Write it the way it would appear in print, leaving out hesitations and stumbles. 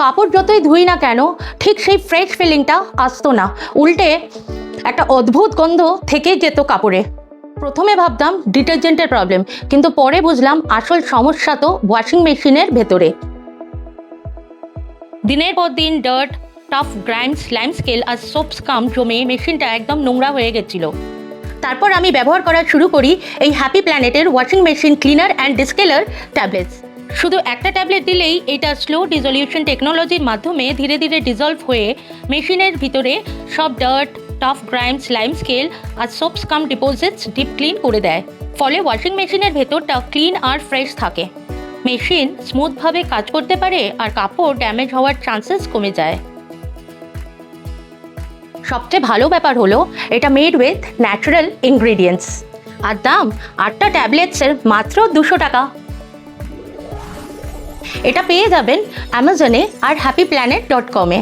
কাপড় যতই ধুই না কেন ঠিক সেই ফ্রেশ ফিলিংটা আসতো না, উল্টে একটা অদ্ভুত গন্ধ থেকেই যেত কাপড়ে। প্রথমে ভাবতাম ডিটারজেন্টের প্রবলেম, কিন্তু পরে বুঝলাম আসল সমস্যা তো ওয়াশিং মেশিনের ভেতরে। দিনের পর দিন dirt, tough, grimes, lime scale আর সোপ স্কাম জমে মেশিনটা একদম নোংরা হয়ে গেছিল। তারপর আমি ব্যবহার করা শুরু করি এই হ্যাপি প্ল্যানেটের washing machine cleaner and descaler tablets. শুধু একটা ট্যাবলেট দিলেই এটা স্লো ডিজলিউশন টেকনোলজির মাধ্যমে ধীরে ধীরে ডিজলভ হয়ে মেশিনের ভিতরে সব dirt, tough, grimes, lime scale আর soap scum deposits deep clean করে দেয়। ফলে ওয়াশিং মেশিনের ভেতরটা ক্লিন আর ফ্রেশ থাকে। মেশিন স্মুথভাবে কাজ করতে পারে আর কাপড় ড্যামেজ হওয়ার চান্সেস কমে যায়। সবচেয়ে ভালো ব্যাপার হলো এটা মেড উইথ ন্যাচারাল ইনগ্রিডিয়েন্টস, আর দাম 8টা ট্যাবলেটসের মাত্র 200 টাকা। এটা পেয়ে যাবেন অ্যামাজনে আর happyplanet.com-এ।